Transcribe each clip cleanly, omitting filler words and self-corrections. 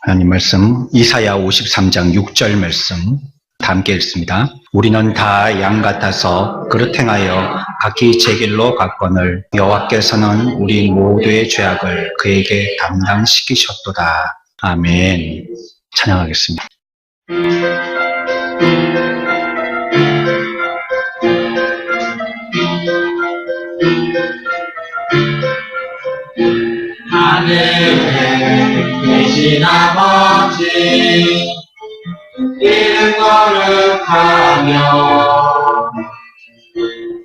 하나님 말씀 이사야 53장 6절 말씀 다 함께 읽습니다. 우리는 다 양 같아서 그릇 행하여 각기 제 길로 갔거늘 여호와께서는 우리 모두의 죄악을 그에게 담당시키셨도다. 아멘. 찬양하겠습니다. 하늘에 계신 아버지 이름 거룩하며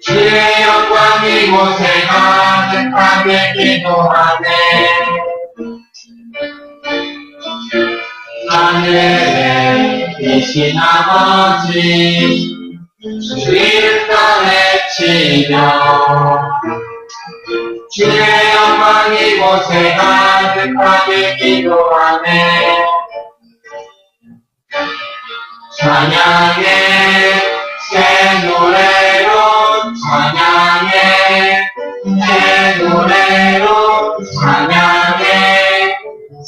주의 영광 이곳에 가득하게 기도하네. 하늘에 계신 아버지 주 이름 외치며 주의 영광 이곳에 가득하게 기도하네. 찬양해 새 노래로 찬양해 새 노래로 찬양해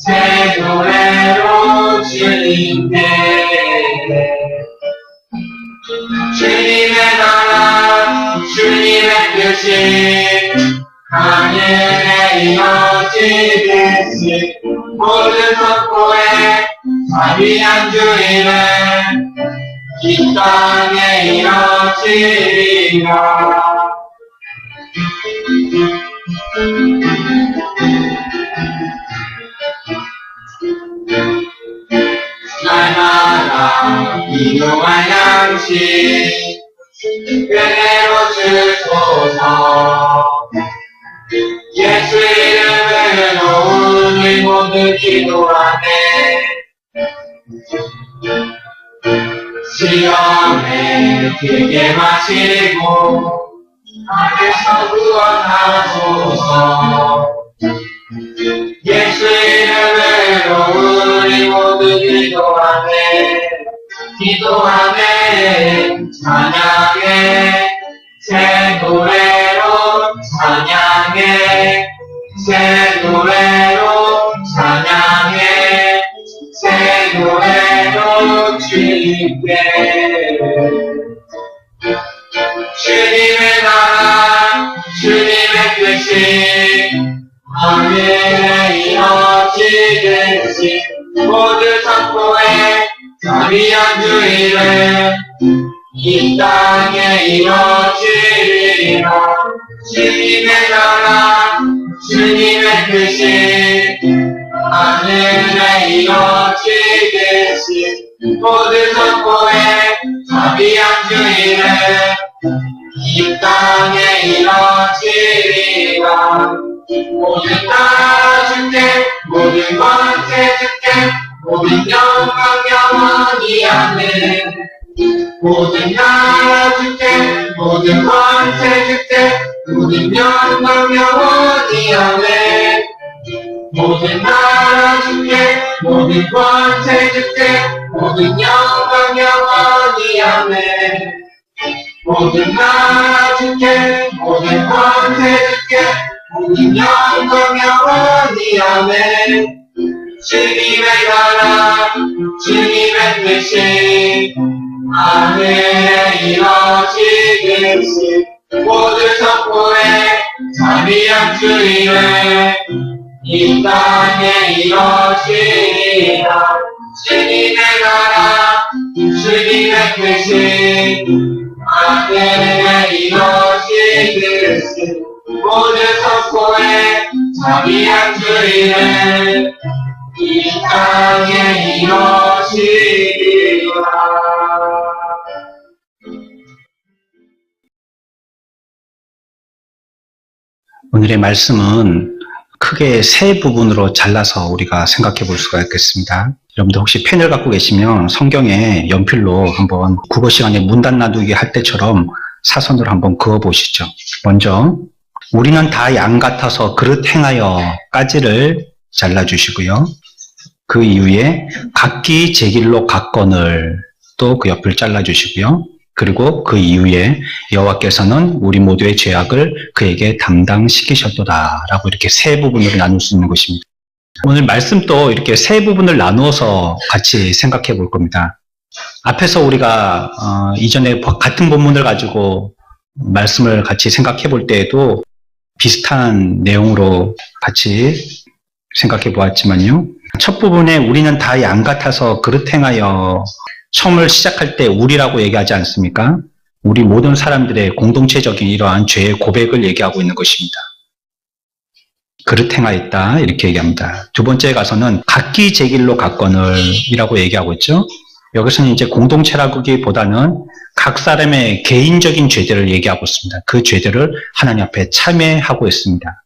새 노래로 주님께 주님의 나라 주님의 뜻이 하늘에 이어지듯이 모든 석고에 자비한 주일은 이 땅에 이어지리라. 날마다 일용할 양식 은혜로 주소서. 예수 이름으로 우리 모두 기도하네. 시험에 들게 마시고 악에서 구원하소서. 예수 이름으로 우리 모두 기도하네. 기도하네. 찬양해 새 노래로 찬양해 새 노래로 찬양해 새 노래로 주님께 주님의 나라 주님의 뜻이 하늘에 이어지듯이 모두 선포해 자비한 주일은 이 땅에 이어지리라. 주님의 나라 주님의 뜻이 하늘에 이어지듯이 모두 선포해 자비한 주일은 이 땅에 이어지리라. 모든 나라 주께 모든 권세 주께 모든 영광 영원히 아멘. 모든 나라 주께 모든 권세 주께 모든 영광 영원히 아멘. 모든 나라 주께 모든 권세 주께 모든 영광 영원히 아멘. 모든 나라 주께 모든 권세 주께 모든 영광 영원히 아멘. 주님의 나라 주님의 뜻이 하늘에 이어지듯이 모두 선포해 자비한 주일은 이 땅에 이어지리라. 주님의 나라 주님의 뜻이 하늘에 이어지듯이 모두 선포해 자비한 주일은 이 땅에 이어지리라. 오늘의 말씀은 크게 세 부분으로 잘라서 우리가 생각해 볼 수가 있겠습니다. 여러분들 혹시 펜을 갖고 계시면 성경에 연필로 한번 국어 시간에 문단 나누기 할 때처럼 사선으로 한번 그어 보시죠. 먼저 우리는 다 양 같아서 그릇 행하여 까지를 잘라주시고요. 그 이후에 각기 제 길로 갔거늘 또 그 옆을 잘라주시고요. 그리고 그 이후에 여호와께서는 우리 모두의 죄악을 그에게 담당시키셨도다 라고 이렇게 세 부분으로 나눌 수 있는 것입니다. 오늘 말씀도 이렇게 세 부분을 나누어서 같이 생각해 볼 겁니다. 앞에서 우리가 이전에 같은 본문을 가지고 말씀을 같이 생각해 볼 때에도 비슷한 내용으로 같이 생각해 보았지만요. 첫 부분에 우리는 다 양 같아서 그릇 행하여, 처음을 시작할 때 우리라고 얘기하지 않습니까? 우리 모든 사람들의 공동체적인 이러한 죄의 고백을 얘기하고 있는 것입니다. 그릇 행하였다 이렇게 얘기합니다. 두 번째에 가서는 각기 제 길로 갔거늘 이라고 얘기하고 있죠. 여기서는 이제 공동체라기보다는 각 사람의 개인적인 죄들을 얘기하고 있습니다. 그 죄들을 하나님 앞에 참회하고 있습니다.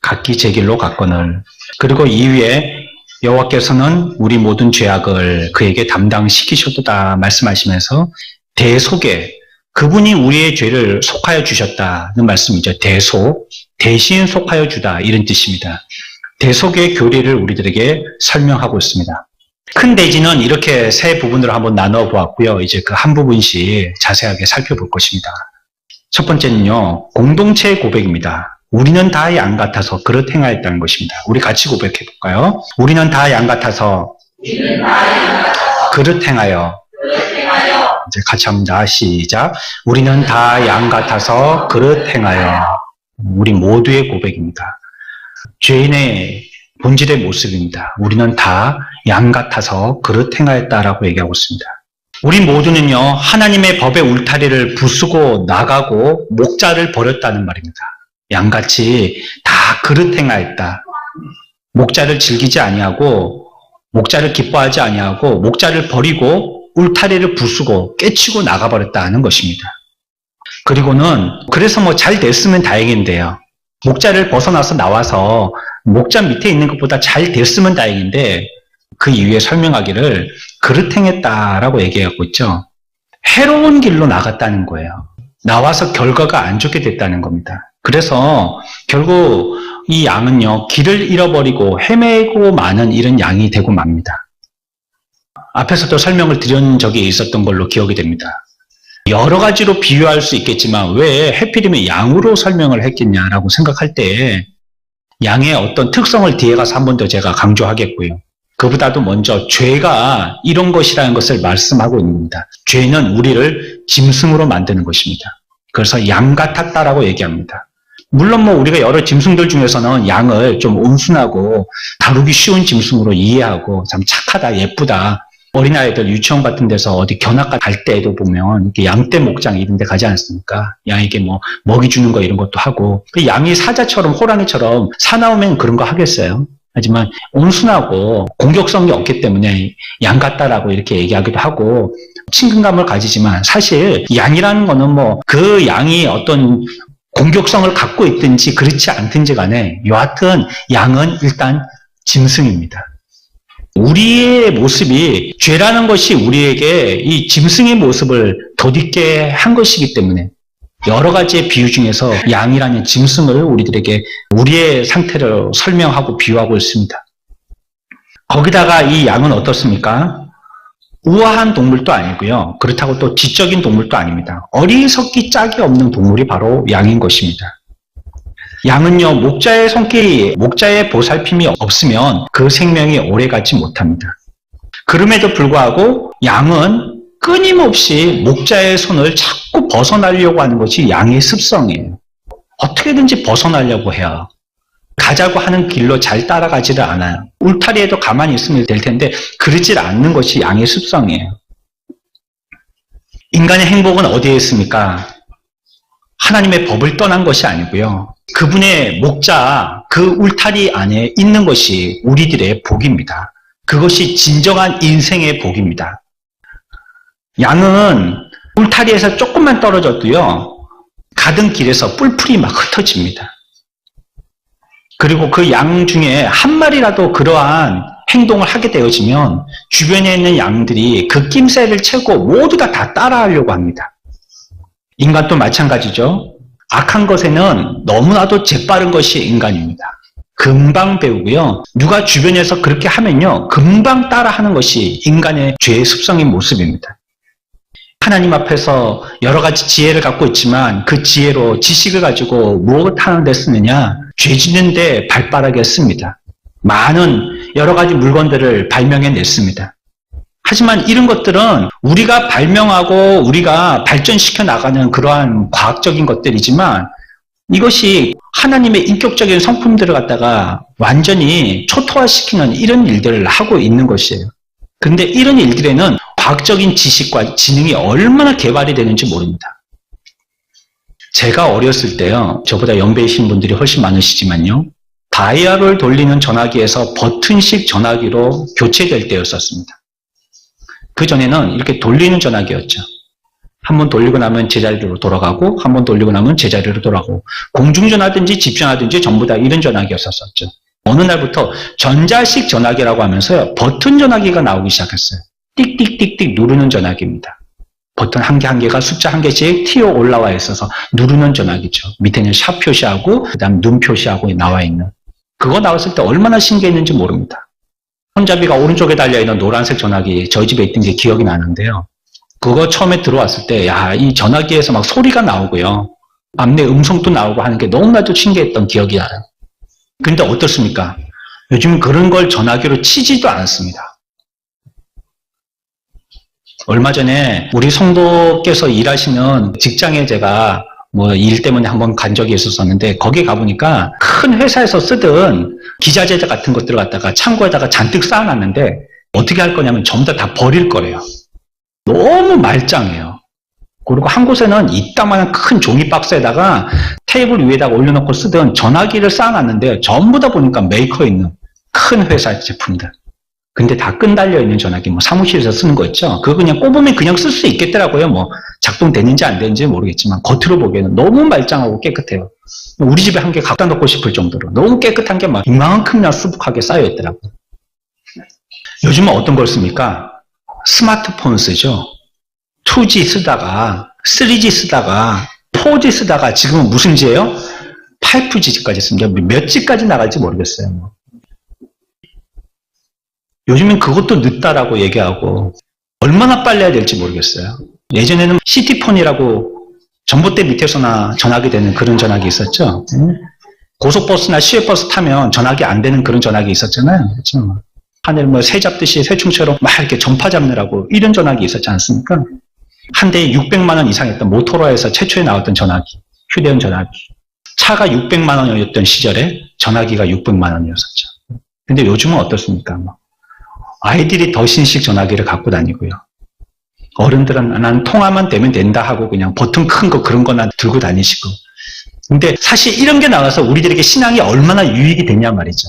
각기 제 길로 갔거늘. 그리고 이후에 여호와께서는 우리 모든 죄악을 그에게 담당시키셨다 말씀하시면서 대속에, 그분이 우리의 죄를 속하여 주셨다는 말씀이죠. 대속, 대신 속하여 주다 이런 뜻입니다. 대속의 교리를 우리들에게 설명하고 있습니다. 큰 대지는 이렇게 세 부분으로 한번 나눠 보았고요. 이제 그 한 부분씩 자세하게 살펴볼 것입니다. 첫 번째는요, 공동체의 고백입니다. 우리는 다 양 같아서 그릇 행하였다는 것입니다. 우리 같이 고백해 볼까요? 우리는 다 양 같아서 그릇 행하여. 이제 같이 합니다. 시작. 우리는 다 양 같아서 그릇 행하여. 우리 모두의 고백입니다. 죄인의 본질의 모습입니다. 우리는 다 양 같아서 그릇 행하였다라고 얘기하고 있습니다. 우리 모두는요, 하나님의 법의 울타리를 부수고 나가고 목자를 버렸다는 말입니다. 양같이 다 그릇 행하였다. 목자를 즐기지 아니하고, 목자를 기뻐하지 아니하고, 목자를 버리고 울타리를 부수고 깨치고 나가버렸다는 것입니다. 그리고는 그래서 뭐 잘 됐으면 다행인데요. 목자를 벗어나서 나와서 목자 밑에 있는 것보다 잘 됐으면 다행인데, 그 이후에 설명하기를 그릇 행했다라고 얘기하고 있죠. 해로운 길로 나갔다는 거예요. 나와서 결과가 안 좋게 됐다는 겁니다. 그래서 결국 이 양은요, 길을 잃어버리고 헤매고 마는 이런 양이 되고 맙니다. 앞에서도 설명을 드린 적이 있었던 걸로 기억이 됩니다. 여러 가지로 비유할 수 있겠지만 왜 하필이면 양으로 설명을 했겠냐라고 생각할 때 양의 어떤 특성을 뒤에 가서 한 번 더 제가 강조하겠고요. 그보다도 먼저 죄가 이런 것이라는 것을 말씀하고 있습니다. 죄는 우리를 짐승으로 만드는 것입니다. 그래서 양 같았다라고 얘기합니다. 물론 뭐 우리가 여러 짐승들 중에서는 양을 좀 온순하고 다루기 쉬운 짐승으로 이해하고 참 착하다, 예쁘다. 어린아이들 유치원 같은 데서 어디 견학가 갈 때에도 보면 이렇게 양떼 목장 이런 데 가지 않습니까? 양에게 뭐 먹이 주는 거 이런 것도 하고. 그 양이 사자처럼 호랑이처럼 사나우면 그런 거 하겠어요? 하지만 온순하고 공격성이 없기 때문에 양 같다라고 이렇게 얘기하기도 하고 친근감을 가지지만 사실 양이라는 거는 뭐 그 양이 어떤 공격성을 갖고 있든지 그렇지 않든지 간에 여하튼 양은 일단 짐승입니다. 우리의 모습이 죄라는 것이 우리에게 이 짐승의 모습을 덧입게 한 것이기 때문에 여러 가지의 비유 중에서 양이라는 짐승을 우리들에게 우리의 상태를 설명하고 비유하고 있습니다. 거기다가 이 양은 어떻습니까? 우아한 동물도 아니고요. 그렇다고 또 지적인 동물도 아닙니다. 어리석기 짝이 없는 동물이 바로 양인 것입니다. 양은요, 목자의 손길이, 목자의 보살핌이 없으면 그 생명이 오래가지 못합니다. 그럼에도 불구하고 양은 끊임없이 목자의 손을 자꾸 벗어나려고 하는 것이 양의 습성이에요. 어떻게든지 벗어나려고 해요. 가자고 하는 길로 잘 따라가지를 않아요. 울타리에도 가만히 있으면 될 텐데 그러질 않는 것이 양의 습성이에요. 인간의 행복은 어디에 있습니까? 하나님의 법을 떠난 것이 아니고요. 그분의 목자, 그 울타리 안에 있는 것이 우리들의 복입니다. 그것이 진정한 인생의 복입니다. 양은 울타리에서 조금만 떨어져도요, 가던 길에서 뿔풀이 막 흩어집니다. 그리고 그 양 중에 한 마리라도 그러한 행동을 하게 되어지면 주변에 있는 양들이 그 낌새를 채고 모두 다 따라하려고 합니다. 인간도 마찬가지죠. 악한 것에는 너무나도 재빠른 것이 인간입니다. 금방 배우고요. 누가 주변에서 그렇게 하면요, 금방 따라하는 것이 인간의 죄의 습성인 모습입니다. 하나님 앞에서 여러 가지 지혜를 갖고 있지만 그 지혜로 지식을 가지고 무엇 하는 데 쓰느냐? 죄 짓는 데 발빠르게 씁니다. 많은 여러 가지 물건들을 발명해냈습니다. 하지만 이런 것들은 우리가 발명하고 우리가 발전시켜 나가는 그러한 과학적인 것들이지만 이것이 하나님의 인격적인 성품들을 갖다가 완전히 초토화시키는 이런 일들을 하고 있는 것이에요. 그런데 이런 일들에는 과학적인 지식과 지능이 얼마나 개발이 되는지 모릅니다. 제가 어렸을 때요, 저보다 연배이신 분들이 훨씬 많으시지만요, 다이얼을 돌리는 전화기에서 버튼식 전화기로 교체될 때였었습니다. 그전에는 이렇게 돌리는 전화기였죠. 한번 돌리고 나면 제자리로 돌아가고, 한번 돌리고 나면 제자리로 돌아가고, 공중전화든지 집전화든지 전부 다 이런 전화기였었죠. 어느 날부터 전자식 전화기라고 하면서요, 버튼 전화기가 나오기 시작했어요. 띡띡띡띡 누르는 전화기입니다. 버튼 한 개 한 개가 숫자 한 개씩 튀어 올라와 있어서 누르는 전화기죠. 밑에는 샵 표시하고, 그 다음 눈 표시하고 나와 있는. 그거 나왔을 때 얼마나 신기했는지 모릅니다. 손잡이가 오른쪽에 달려있는 노란색 전화기, 저희 집에 있던 게 기억이 나는데요. 그거 처음에 들어왔을 때, 야, 이 전화기에서 막 소리가 나오고요. 안내 음성도 나오고 하는 게 너무나도 신기했던 기억이 나요. 근데 어떻습니까? 요즘 그런 걸 전화기로 치지도 않습니다. 얼마 전에 우리 성도께서 일하시는 직장에 제가 일 때문에 한번 간 적이 있었는데, 거기 가보니까 큰 회사에서 쓰던 기자재들 같은 것들을 갖다가 창고에다가 잔뜩 쌓아놨는데, 어떻게 할 거냐면 전부 다 버릴 거래요. 너무 말짱해요. 그리고 한 곳에는 이따만한 큰 종이 박스에다가 테이블 위에다가 올려놓고 쓰던 전화기를 쌓아놨는데, 전부 다 보니까 메이커에 있는 큰 회사 제품들. 근데 다 끈 달려있는 전화기, 사무실에서 쓰는 거 있죠? 그거 그냥 꼽으면 그냥 쓸 수 있겠더라고요. 작동되는지 안 되는지 모르겠지만, 겉으로 보기에는 너무 말짱하고 깨끗해요. 우리 집에 한 개 갖다 놓고 싶을 정도로. 너무 깨끗한 게 이만큼이나 수북하게 쌓여있더라고요. 요즘은 어떤 걸 씁니까? 스마트폰 쓰죠. 2G 쓰다가, 3G 쓰다가, 4G 쓰다가, 지금은 무슨 G예요? 5G까지 씁니다. 몇 G까지 나갈지 모르겠어요. 요즘엔 그것도 늦다라고 얘기하고, 얼마나 빨리 해야 될지 모르겠어요. 예전에는 시티폰이라고 전봇대 밑에서나 전화기 되는 그런 전화기 있었죠. 고속버스나 시외버스 타면 전화기 안 되는 그런 전화기 있었잖아요. 그렇죠? 하늘 새 잡듯이 새충처럼 막 이렇게 전파 잡느라고 이런 전화기 있었지 않습니까? 한 대에 600만 원 이상 했던 모토로라에서 최초에 나왔던 전화기, 휴대용 전화기. 차가 600만 원이었던 시절에 전화기가 600만 원이었었죠. 근데 요즘은 어떻습니까? 아이들이 더 신식 전화기를 갖고 다니고요. 어른들은 난 통화만 되면 된다 하고 그냥 버튼 큰 거 그런 거나 들고 다니시고. 근데 사실 이런 게 나와서 우리들에게 신앙이 얼마나 유익이 됐냐 말이죠.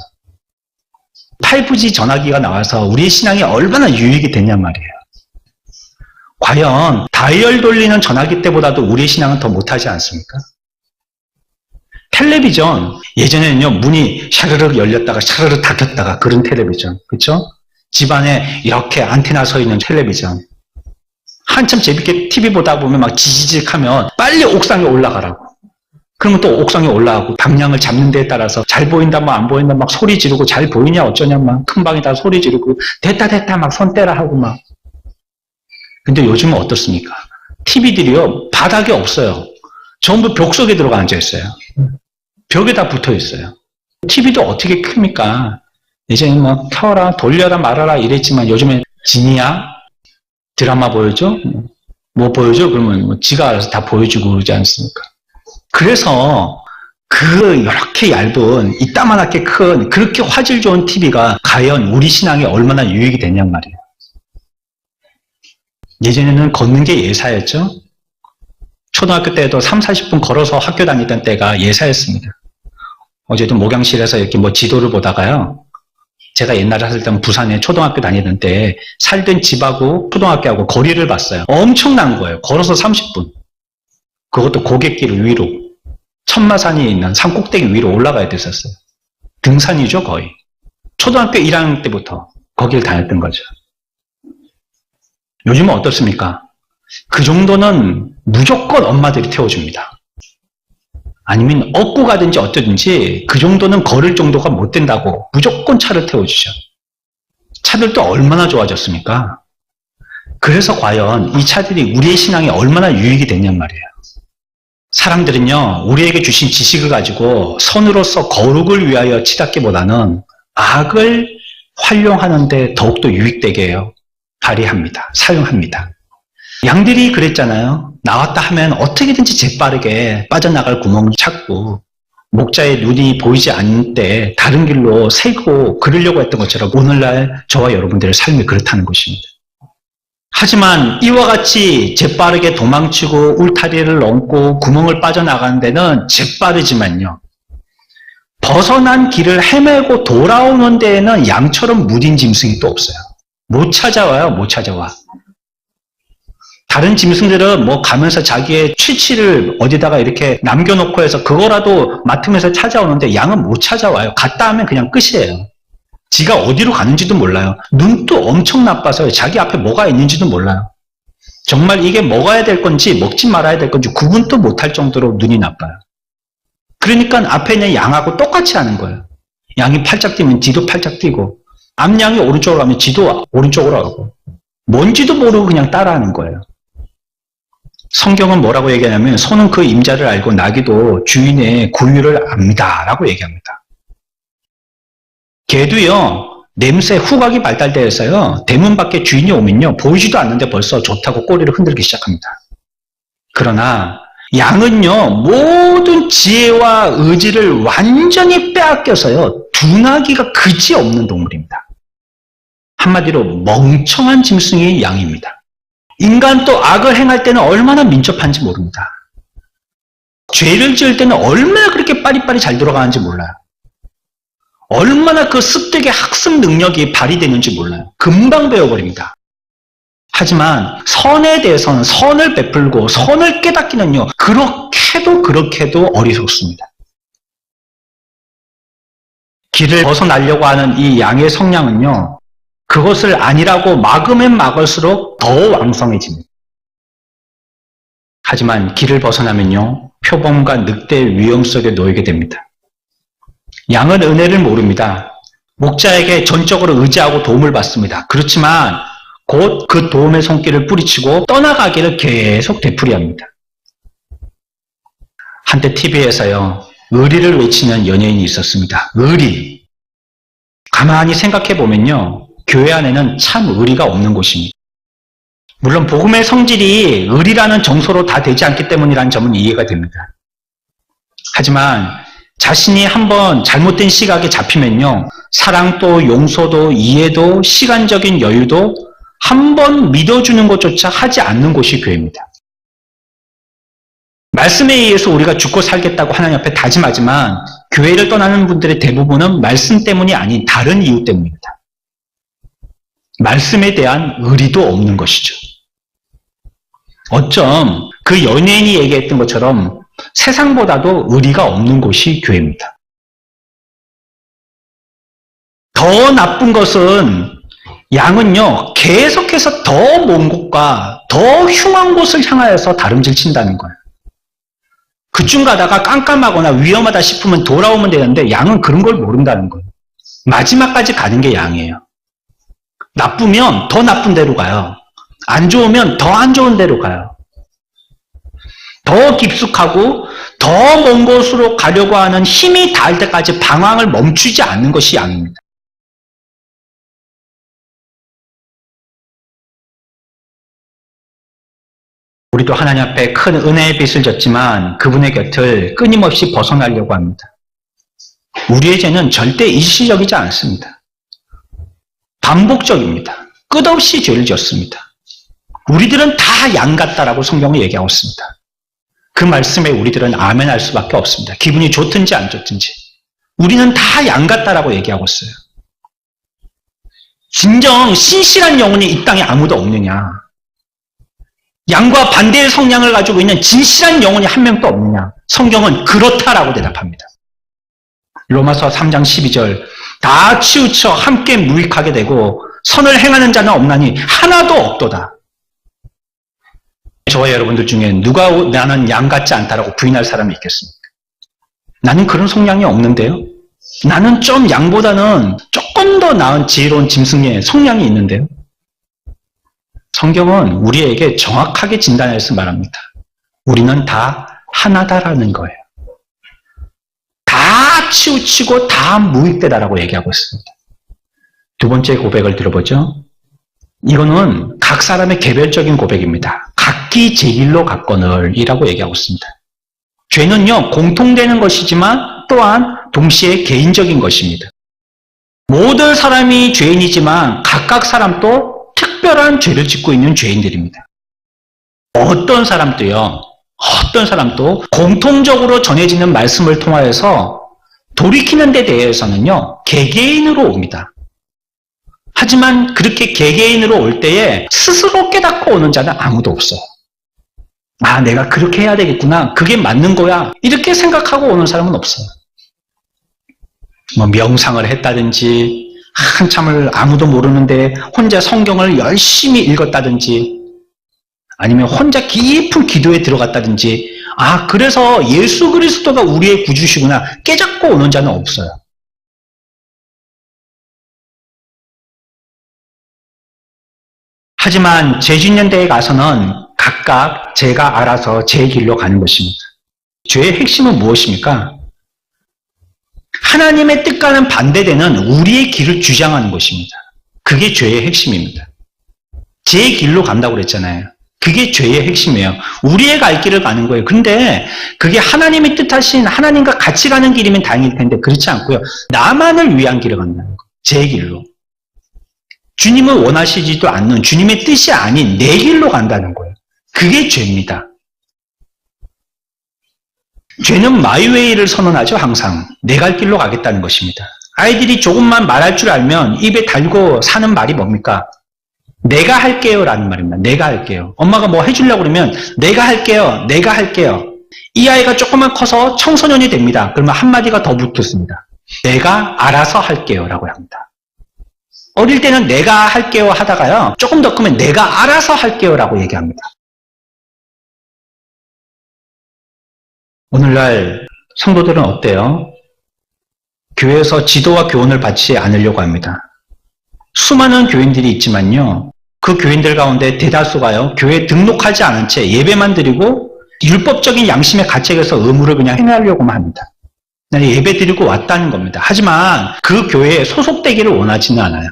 5G 전화기가 나와서 우리의 신앙이 얼마나 유익이 됐냐 말이에요. 과연 다이얼 돌리는 전화기 때보다도 우리의 신앙은 더 못하지 않습니까? 텔레비전, 예전에는요, 문이 샤르륵 열렸다가 샤르륵 닫혔다가 그런 텔레비전, 그렇죠? 집안에 이렇게 안테나 서 있는 텔레비전. 한참 재밌게 TV 보다 보면 막 지지직 하면 빨리 옥상에 올라가라고. 그러면 또 옥상에 올라가고 방향을 잡는 데에 따라서 잘 보인다, 안 보인다, 막 소리 지르고 잘 보이냐, 어쩌냐, 막 큰 방에다 소리 지르고 됐다, 막 손 떼라 하고 막. 근데 요즘은 어떻습니까? TV들이요, 바닥에 없어요. 전부 벽 속에 들어가 앉아 있어요. 벽에 다 붙어 있어요. TV도 어떻게 큽니까? 예전에는 켜라, 돌려라, 말아라 이랬지만 요즘엔 지니야? 드라마 보여줘? 뭐 보여줘? 그러면 지가 알아서 다 보여주고 그러지 않습니까? 그래서 이렇게 얇은, 이따만하게 큰, 그렇게 화질 좋은 TV가 과연 우리 신앙에 얼마나 유익이 되냔 말이에요. 예전에는 걷는 게 예사였죠? 초등학교 때도 3, 40분 걸어서 학교 다니던 때가 예사였습니다. 어제도 목양실에서 이렇게 지도를 보다가요. 제가 옛날에 살 때는 부산에 초등학교 다니던 때 살던 집하고 초등학교하고 거리를 봤어요. 엄청난 거예요. 걸어서 30분. 그것도 고갯길 위로. 천마산이 있는 산 꼭대기 위로 올라가야 됐었어요. 등산이죠, 거의. 초등학교 1학년 때부터 거길 다녔던 거죠. 요즘은 어떻습니까? 그 정도는 무조건 엄마들이 태워줍니다. 아니면 업고 가든지 어쩌든지 그 정도는 걸을 정도가 못 된다고 무조건 차를 태워주죠. 차들도 얼마나 좋아졌습니까? 그래서 과연 이 차들이 우리의 신앙에 얼마나 유익이 됐냔 말이에요. 사람들은요, 우리에게 주신 지식을 가지고 선으로서 거룩을 위하여 치닫기보다는 악을 활용하는데 더욱더 유익되게 해요. 발휘합니다. 사용합니다. 양들이 그랬잖아요. 나왔다 하면 어떻게든지 재빠르게 빠져나갈 구멍을 찾고 목자의 눈이 보이지 않을 때 다른 길로 새고 그러려고 했던 것처럼 오늘날 저와 여러분들의 삶이 그렇다는 것입니다. 하지만 이와 같이 재빠르게 도망치고 울타리를 넘고 구멍을 빠져나가는 데는 재빠르지만요. 벗어난 길을 헤매고 돌아오는 데에는 양처럼 무딘 짐승이 또 없어요. 못 찾아와요. 못 찾아와. 다른 짐승들은 뭐 가면서 자기의 취치를 어디다가 이렇게 남겨놓고 해서 그거라도 맡으면서 찾아오는데 양은 못 찾아와요. 갔다 하면 그냥 끝이에요. 지가 어디로 가는지도 몰라요. 눈도 엄청 나빠서 자기 앞에 뭐가 있는지도 몰라요. 정말 이게 먹어야 될 건지 먹지 말아야 될 건지 구분도 못할 정도로 눈이 나빠요. 그러니까 앞에 있는 양하고 똑같이 하는 거예요. 양이 팔짝 뛰면 지도 팔짝 뛰고 앞양이 오른쪽으로 가면 지도 오른쪽으로 가고 뭔지도 모르고 그냥 따라하는 거예요. 성경은 뭐라고 얘기하냐면 소는 그 임자를 알고 나귀도 주인의 구유를 압니다 라고 얘기합니다. 개도요 냄새 후각이 발달되어서요 대문 밖에 주인이 오면요 보이지도 않는데 벌써 좋다고 꼬리를 흔들기 시작합니다. 그러나 양은요 모든 지혜와 의지를 완전히 빼앗겨서요 둔하기가 그지없는 동물입니다. 한마디로 멍청한 짐승이 양입니다. 인간 또 악을 행할 때는 얼마나 민첩한지 모릅니다. 죄를 지을 때는 얼마나 그렇게 빠리빠리 잘 돌아가는지 몰라요. 얼마나 그 습득의 학습 능력이 발휘되는지 몰라요. 금방 배워버립니다. 하지만 선에 대해서는 선을 베풀고 선을 깨닫기는요 그렇게도 어리석습니다. 길을 벗어나려고 하는 이 양의 성량은요 그것을 아니라고 막으면 막을수록 더 왕성해집니다. 하지만 길을 벗어나면요 표범과 늑대의 위험 속에 놓이게 됩니다. 양은 은혜를 모릅니다. 목자에게 전적으로 의지하고 도움을 받습니다. 그렇지만 곧 그 도움의 손길을 뿌리치고 떠나가기를 계속 되풀이합니다. 한때 TV에서요 의리를 외치는 연예인이 있었습니다. 의리. 가만히 생각해 보면요 교회 안에는 참 의리가 없는 곳입니다. 물론 복음의 성질이 의리라는 정서로 다 되지 않기 때문이라는 점은 이해가 됩니다. 하지만 자신이 한번 잘못된 시각에 잡히면요 사랑도 용서도 이해도 시간적인 여유도 한번 믿어주는 것조차 하지 않는 곳이 교회입니다. 말씀에 의해서 우리가 죽고 살겠다고 하나님 앞에 다짐하지만 교회를 떠나는 분들의 대부분은 말씀 때문이 아닌 다른 이유 때문입니다. 말씀에 대한 의리도 없는 것이죠. 어쩜 그 연예인이 얘기했던 것처럼 세상보다도 의리가 없는 곳이 교회입니다. 더 나쁜 것은 양은요 계속해서 더 먼 곳과 더 흉한 곳을 향하여서 다름질 친다는 거예요. 그중 가다가 깜깜하거나 위험하다 싶으면 돌아오면 되는데 양은 그런 걸 모른다는 거예요. 마지막까지 가는 게 양이에요. 나쁘면 더 나쁜 데로 가요. 안 좋으면 더 안 좋은 데로 가요. 더 깊숙하고 더 먼 곳으로 가려고 하는 힘이 닿을 때까지 방황을 멈추지 않는 것이 양입니다. 우리도 하나님 앞에 큰 은혜의 빚을 졌지만 그분의 곁을 끊임없이 벗어나려고 합니다. 우리의 죄는 절대 일시적이지 않습니다. 반복적입니다. 끝없이 죄를 지었습니다. 우리들은 다 양 같다라고 성경은 얘기하고 있습니다. 그 말씀에 우리들은 아멘 할 수밖에 없습니다. 기분이 좋든지 안 좋든지. 우리는 다 양 같다라고 얘기하고 있어요. 진정 신실한 영혼이 이 땅에 아무도 없느냐? 양과 반대의 성향을 가지고 있는 진실한 영혼이 한 명도 없느냐? 성경은 그렇다라고 대답합니다. 로마서 3장 12절 다 치우쳐 함께 무익하게 되고 선을 행하는 자는 없나니 하나도 없도다. 저와 여러분들 중에 누가 나는 양 같지 않다라고 부인할 사람이 있겠습니까? 나는 그런 성향이 없는데요. 나는 좀 양보다는 조금 더 나은 지혜로운 짐승의 성향이 있는데요. 성경은 우리에게 정확하게 진단해서 말합니다. 우리는 다 하나다라는 거예요. 다 다 치우치고 다 무익되다라고 얘기하고 있습니다. 두 번째 고백을 들어보죠. 이거는 각 사람의 개별적인 고백입니다. 각기 제 길로 갔거늘 이라고 얘기하고 있습니다. 죄는요, 공통되는 것이지만 또한 동시에 개인적인 것입니다. 모든 사람이 죄인이지만 각각 사람도 특별한 죄를 짓고 있는 죄인들입니다. 어떤 사람도 공통적으로 전해지는 말씀을 통하여서 돌이키는 데 대해서는요, 개개인으로 옵니다. 하지만 그렇게 개개인으로 올 때에 스스로 깨닫고 오는 자는 아무도 없어요. 아, 내가 그렇게 해야 되겠구나. 그게 맞는 거야. 이렇게 생각하고 오는 사람은 없어요. 뭐 명상을 했다든지 한참을 아무도 모르는데 혼자 성경을 열심히 읽었다든지 아니면 혼자 깊은 기도에 들어갔다든지 아, 그래서 예수 그리스도가 우리의 구주시구나 깨닫고 오는 자는 없어요. 하지만 죄 짓는 데에 가서는 각각 제가 알아서 제 길로 가는 것입니다. 죄의 핵심은 무엇입니까? 하나님의 뜻과는 반대되는 우리의 길을 주장하는 것입니다. 그게 죄의 핵심입니다. 제 길로 간다고 그랬잖아요. 그게 죄의 핵심이에요. 우리의 갈 길을 가는 거예요. 근데 그게 하나님의 뜻하신 하나님과 같이 가는 길이면 다행일 텐데 그렇지 않고요. 나만을 위한 길을 간다는 거예요. 제 길로. 주님을 원하시지도 않는 주님의 뜻이 아닌 내 길로 간다는 거예요. 그게 죄입니다. 죄는 마이웨이를 선언하죠. 항상 내 갈 길로 가겠다는 것입니다. 아이들이 조금만 말할 줄 알면 입에 달고 사는 말이 뭡니까? 내가 할게요 라는 말입니다. 내가 할게요. 엄마가 뭐 해주려고 그러면 내가 할게요. 내가 할게요. 이 아이가 조금만 커서 청소년이 됩니다. 그러면 한마디가 더 붙습니다. 내가 알아서 할게요 라고 합니다. 어릴 때는 내가 할게요 하다가요. 조금 더 크면 내가 알아서 할게요 라고 얘기합니다. 오늘날 성도들은 어때요? 교회에서 지도와 교훈을 받지 않으려고 합니다. 수많은 교인들이 있지만요. 그 교인들 가운데 대다수가요. 교회에 등록하지 않은 채 예배만 드리고 율법적인 양심의 가책에서 의무를 그냥 행하려고만 합니다. 예배 드리고 왔다는 겁니다. 하지만 그 교회에 소속되기를 원하지는 않아요.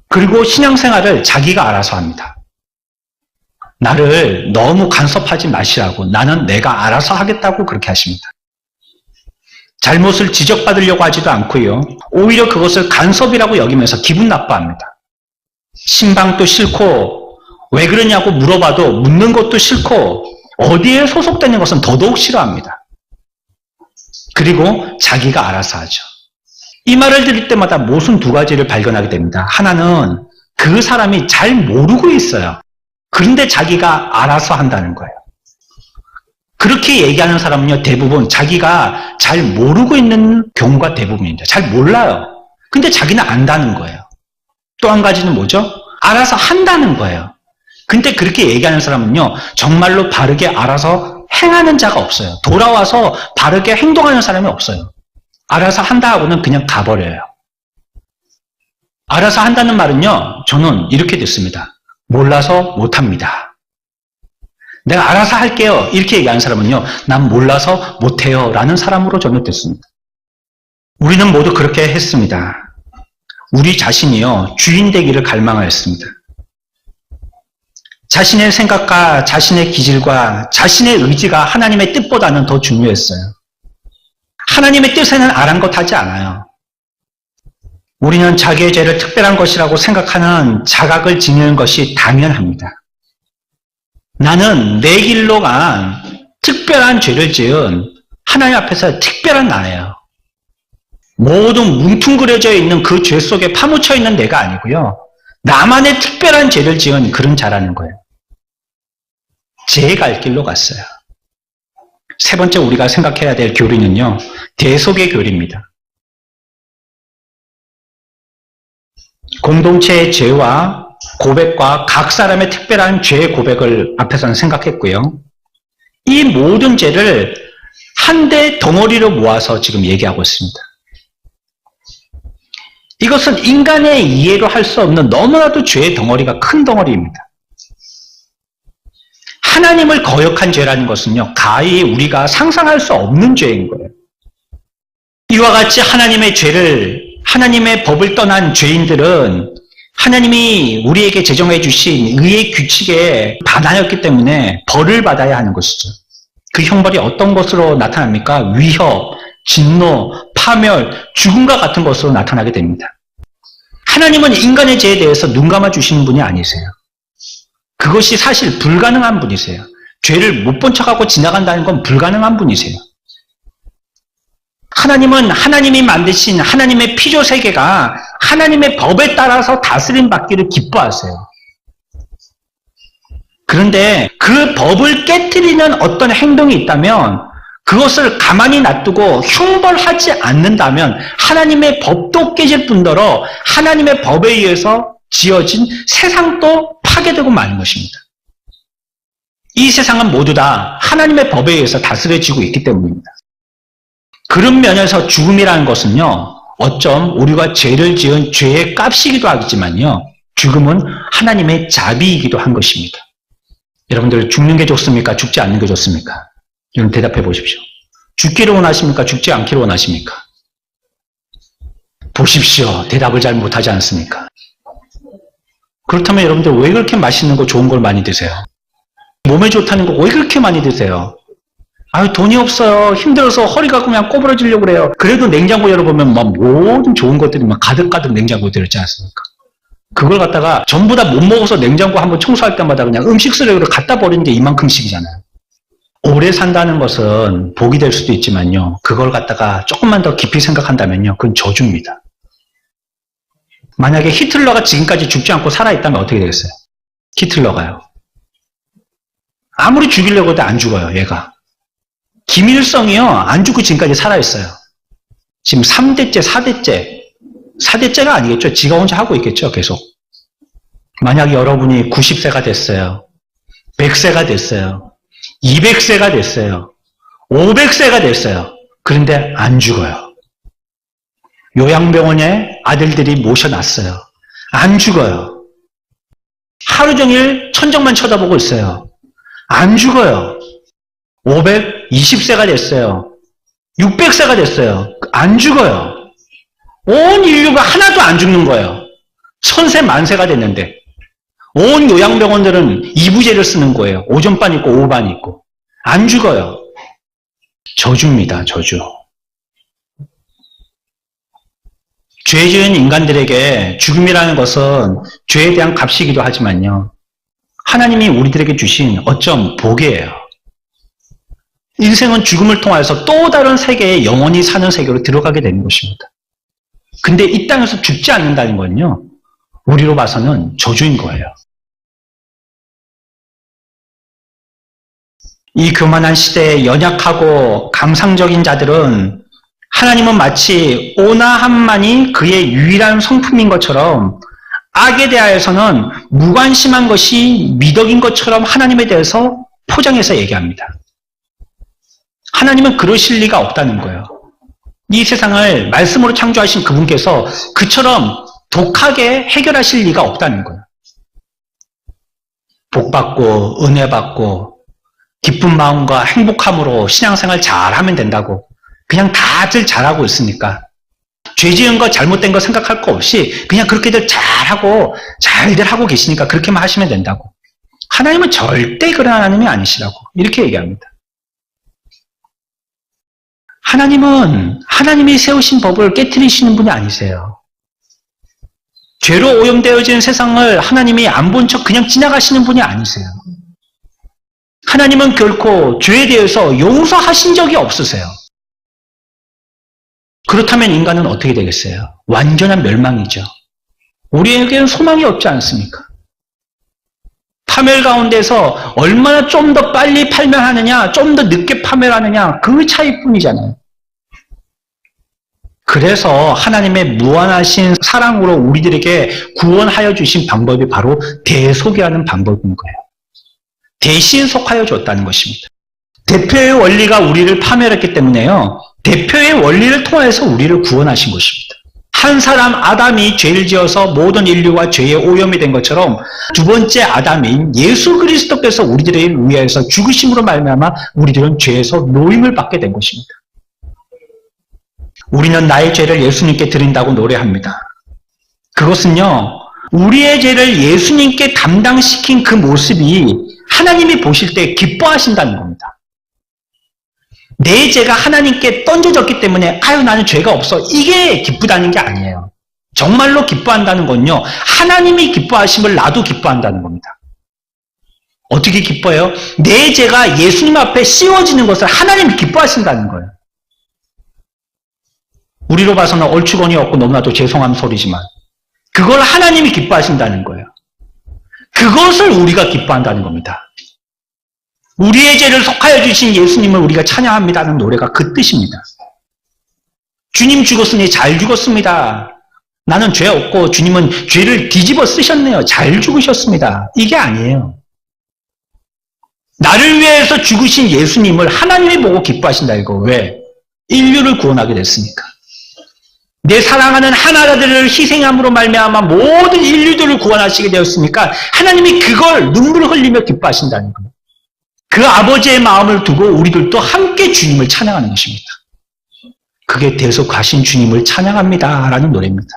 그리고 신앙생활을 자기가 알아서 합니다. 나를 너무 간섭하지 마시라고 나는 내가 알아서 하겠다고 그렇게 하십니다. 잘못을 지적받으려고 하지도 않고요. 오히려 그것을 간섭이라고 여기면서 기분 나빠합니다. 신방도 싫고 왜 그러냐고 물어봐도 묻는 것도 싫고 어디에 소속되는 것은 더더욱 싫어합니다. 그리고 자기가 알아서 하죠. 이 말을 들을 때마다 모순 두 가지를 발견하게 됩니다. 하나는 그 사람이 잘 모르고 있어요. 그런데 자기가 알아서 한다는 거예요. 그렇게 얘기하는 사람은요, 대부분 자기가 잘 모르고 있는 경우가 대부분입니다. 잘 몰라요. 근데 자기는 안다는 거예요. 또 한 가지는 뭐죠? 알아서 한다는 거예요. 근데 그렇게 얘기하는 사람은요, 정말로 바르게 알아서 행하는 자가 없어요. 돌아와서 바르게 행동하는 사람이 없어요. 알아서 한다 하고는 그냥 가버려요. 알아서 한다는 말은요, 저는 이렇게 듣습니다. 몰라서 못합니다. 내가 알아서 할게요. 이렇게 얘기하는 사람은요, 난 몰라서 못해요. 라는 사람으로 저는 듣습니다. 우리는 모두 그렇게 했습니다. 우리 자신이요, 주인 되기를 갈망하였습니다. 자신의 생각과 자신의 기질과 자신의 의지가 하나님의 뜻보다는 더 중요했어요. 하나님의 뜻에는 아랑곳하지 않아요. 우리는 자기의 죄를 특별한 것이라고 생각하는 자각을 지니는 것이 당연합니다. 나는 내 길로 간 특별한 죄를 지은 하나님 앞에서 특별한 나예요. 모든 뭉퉁그려져 있는 그 죄 속에 파묻혀 있는 내가 아니고요. 나만의 특별한 죄를 지은 그런 자라는 거예요. 제 갈 길로 갔어요. 세 번째 우리가 생각해야 될 교리는요. 대속의 교리입니다. 공동체의 죄와 고백과 각 사람의 특별한 죄의 고백을 앞에서는 생각했고요. 이 모든 죄를 한데 덩어리로 모아서 지금 얘기하고 있습니다. 이것은 인간의 이해로 할 수 없는 너무나도 죄의 덩어리가 큰 덩어리입니다. 하나님을 거역한 죄라는 것은요, 가히 우리가 상상할 수 없는 죄인 거예요. 이와 같이 하나님의 죄를, 하나님의 법을 떠난 죄인들은 하나님이 우리에게 제정해 주신 의의 규칙에 반하였기 때문에 벌을 받아야 하는 것이죠. 그 형벌이 어떤 것으로 나타납니까? 위협, 진노, 파멸, 죽음과 같은 것으로 나타나게 됩니다. 하나님은 인간의 죄에 대해서 눈 감아 주시는 분이 아니세요. 그것이 사실 불가능한 분이세요. 죄를 못 본 척하고 지나간다는 건 불가능한 분이세요. 하나님은 하나님이 만드신 하나님의 피조 세계가 하나님의 법에 따라서 다스림 받기를 기뻐하세요. 그런데 그 법을 깨트리는 어떤 행동이 있다면 그것을 가만히 놔두고 흉벌하지 않는다면 하나님의 법도 깨질 뿐더러 하나님의 법에 의해서 지어진 세상도 파괴되고 마는 것입니다. 이 세상은 모두 다 하나님의 법에 의해서 다스려지고 있기 때문입니다. 그런 면에서 죽음이라는 것은요, 어쩜 우리가 죄를 지은 죄의 값이기도 하지만요, 죽음은 하나님의 자비이기도 한 것입니다. 여러분들 죽는 게 좋습니까? 죽지 않는 게 좋습니까? 여러분 대답해 보십시오. 죽기를 원하십니까? 죽지 않기를 원하십니까? 보십시오. 대답을 잘 못하지 않습니까? 그렇다면 여러분들 왜 그렇게 맛있는 거 좋은 걸 많이 드세요? 몸에 좋다는 거 왜 그렇게 많이 드세요? 아유, 돈이 없어요. 힘들어서 허리가 그냥 꼬부러지려고 그래요. 그래도 냉장고 열어보면 막 모든 좋은 것들이 막 가득가득 냉장고에 들어있지 않습니까? 그걸 갖다가 전부 다 못 먹어서 냉장고 한번 청소할 때마다 그냥 음식 쓰레기로 갖다 버리는 게 이만큼씩이잖아요. 오래 산다는 것은 복이 될 수도 있지만요. 그걸 갖다가 조금만 더 깊이 생각한다면요. 그건 저주입니다. 만약에 히틀러가 지금까지 죽지 않고 살아있다면 어떻게 되겠어요? 히틀러가요. 아무리 죽이려고 해도 안 죽어요, 얘가. 김일성이요, 안 죽고 지금까지 살아있어요. 지금 3대째, 4대째가 아니겠죠. 지가 혼자 하고 있겠죠, 계속. 만약 여러분이 90세가 됐어요. 100세가 됐어요. 200세가 됐어요. 500세가 됐어요. 그런데 안 죽어요. 요양병원에 아들들이 모셔놨어요. 안 죽어요. 하루 종일 천정만 쳐다보고 있어요. 안 죽어요. 520세가 됐어요. 600세가 됐어요. 안 죽어요. 온 인류가 하나도 안 죽는 거예요. 천세 만세가 됐는데 온 요양병원들은 이부제를 쓰는 거예요. 오전반 있고 오후반 있고. 안 죽어요. 저주입니다. 저주. 죄 지은 인간들에게 죽음이라는 것은 죄에 대한 값이기도 하지만요. 하나님이 우리들에게 주신 어쩜 복이에요. 인생은 죽음을 통해서 또 다른 세계에 영원히 사는 세계로 들어가게 되는 것입니다. 근데 이 땅에서 죽지 않는다는 건요, 우리로 봐서는 저주인 거예요. 이 교만한 시대에 연약하고 감상적인 자들은 하나님은 마치 온화함만이 그의 유일한 성품인 것처럼 악에 대하여서는 무관심한 것이 미덕인 것처럼 하나님에 대해서 포장해서 얘기합니다. 하나님은 그러실 리가 없다는 거예요. 이 세상을 말씀으로 창조하신 그분께서 그처럼 독하게 해결하실 리가 없다는 거예요. 복받고 은혜받고 기쁜 마음과 행복함으로 신앙생활 잘하면 된다고 그냥 다들 잘하고 있으니까 죄 지은 거 잘못된 거 생각할 거 없이 그냥 그렇게들 잘하고 잘들 하고 계시니까 그렇게만 하시면 된다고. 하나님은 절대 그런 하나님이 아니시라고 이렇게 얘기합니다. 하나님은 하나님이 세우신 법을 깨트리시는 분이 아니세요. 죄로 오염되어진 세상을 하나님이 안 본 척 그냥 지나가시는 분이 아니세요. 하나님은 결코 죄에 대해서 용서하신 적이 없으세요. 그렇다면 인간은 어떻게 되겠어요? 완전한 멸망이죠. 우리에게는 소망이 없지 않습니까? 파멸 가운데서 얼마나 좀 더 빨리 파멸하느냐, 좀 더 늦게 파멸하느냐, 그 차이뿐이잖아요. 그래서 하나님의 무한하신 사랑으로 우리들에게 구원하여 주신 방법이 바로 대속이라는 방법인 거예요. 대신 속하여 줬다는 것입니다. 대표의 원리가 우리를 파멸했기 때문에요. 대표의 원리를 통해서 우리를 구원하신 것입니다. 한 사람 아담이 죄를 지어서 모든 인류가 죄에 오염이 된 것처럼 두 번째 아담인 예수 그리스도께서 우리들을 위하여서 죽으심으로 말미암아 우리들은 죄에서 노임을 받게 된 것입니다. 우리는 나의 죄를 예수님께 드린다고 노래합니다. 그것은요, 우리의 죄를 예수님께 담당시킨 그 모습이 하나님이 보실 때 기뻐하신다는 겁니다. 내 죄가 하나님께 던져졌기 때문에 아유 나는 죄가 없어 이게 기쁘다는 게 아니에요. 정말로 기뻐한다는 건요, 하나님이 기뻐하심을 나도 기뻐한다는 겁니다. 어떻게 기뻐해요? 내 죄가 예수님 앞에 씌워지는 것을 하나님이 기뻐하신다는 거예요. 우리로 봐서는 얼추건이 없고 너무나도 죄송한 소리지만 그걸 하나님이 기뻐하신다는 거예요. 그것을 우리가 기뻐한다는 겁니다. 우리의 죄를 속하여 주신 예수님을 우리가 찬양합니다는 노래가 그 뜻입니다. 주님 죽었으니 잘 죽었습니다. 나는 죄 없고 주님은 죄를 뒤집어 쓰셨네요. 잘 죽으셨습니다. 이게 아니에요. 나를 위해서 죽으신 예수님을 하나님이 보고 기뻐하신다 이거. 왜? 인류를 구원하게 됐으니까. 내 사랑하는 하나들을 희생함으로 말미암아 모든 인류들을 구원하시게 되었으니까 하나님이 그걸 눈물을 흘리며 기뻐하신다는 거예요. 그 아버지의 마음을 두고 우리들도 함께 주님을 찬양하는 것입니다. 그게 대속하신 주님을 찬양합니다 라는 노래입니다.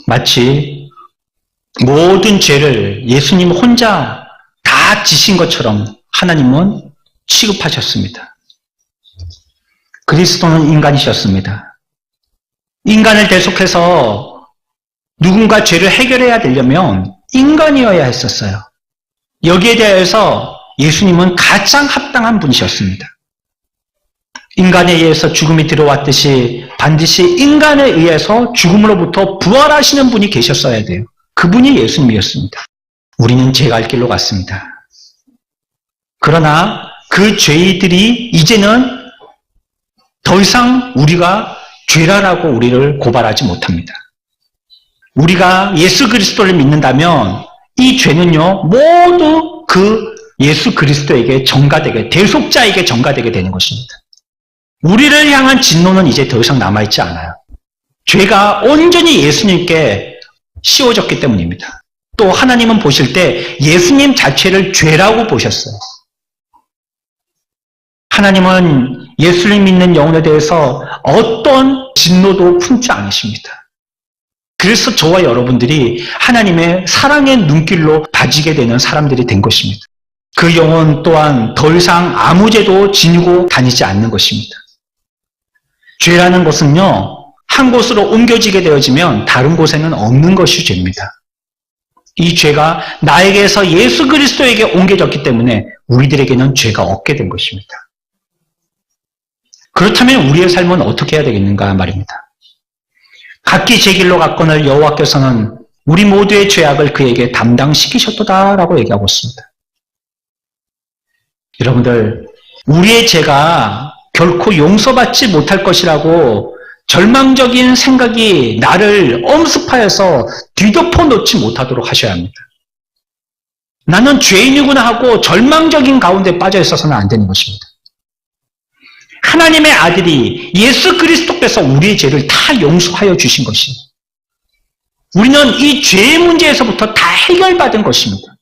마치 모든 죄를 예수님 혼자 다 지신 것처럼 하나님은 취급하셨습니다. 그리스도는 인간이셨습니다. 인간을 대속해서 누군가 죄를 해결해야 되려면 인간이어야 했었어요. 여기에 대해서 예수님은 가장 합당한 분이셨습니다. 인간에 의해서 죽음이 들어왔듯이 반드시 인간에 의해서 죽음으로부터 부활하시는 분이 계셨어야 돼요. 그분이 예수님이었습니다. 우리는 죄 갈 길로 갔습니다. 그러나 그 죄들이 이제는 더 이상 우리가 죄라라고 우리를 고발하지 못합니다. 우리가 예수 그리스도를 믿는다면 이 죄는요, 모두 그 예수 그리스도에게 전가되게, 대속자에게 전가되게 되는 것입니다. 우리를 향한 진노는 이제 더 이상 남아있지 않아요. 죄가 온전히 예수님께 씌워졌기 때문입니다. 또 하나님은 보실 때 예수님 자체를 죄라고 보셨어요. 하나님은 예수를 믿는 영혼에 대해서 어떤 진노도 품지 않으십니다. 그래서 저와 여러분들이 하나님의 사랑의 눈길로 봐지게 되는 사람들이 된 것입니다. 그 영혼 또한 더 이상 아무 죄도 지니고 다니지 않는 것입니다. 죄라는 것은요, 한 곳으로 옮겨지게 되어지면 다른 곳에는 없는 것이 죄입니다. 이 죄가 나에게서 예수 그리스도에게 옮겨졌기 때문에 우리들에게는 죄가 없게 된 것입니다. 그렇다면 우리의 삶은 어떻게 해야 되겠는가 말입니다. 각기 제 길로 갔거늘 여호와께서는 우리 모두의 죄악을 그에게 담당시키셨도다라고 얘기하고 있습니다. 여러분들, 우리의 죄가 결코 용서받지 못할 것이라고 절망적인 생각이 나를 엄습하여서 뒤덮어 놓지 못하도록 하셔야 합니다. 나는 죄인이구나 하고 절망적인 가운데 빠져 있어서는 안 되는 것입니다. 하나님의 아들이 예수 그리스도께서 우리의 죄를 다 용서하여 주신 것입니다. 우리는 이 죄의 문제에서부터 다 해결받은 것입니다.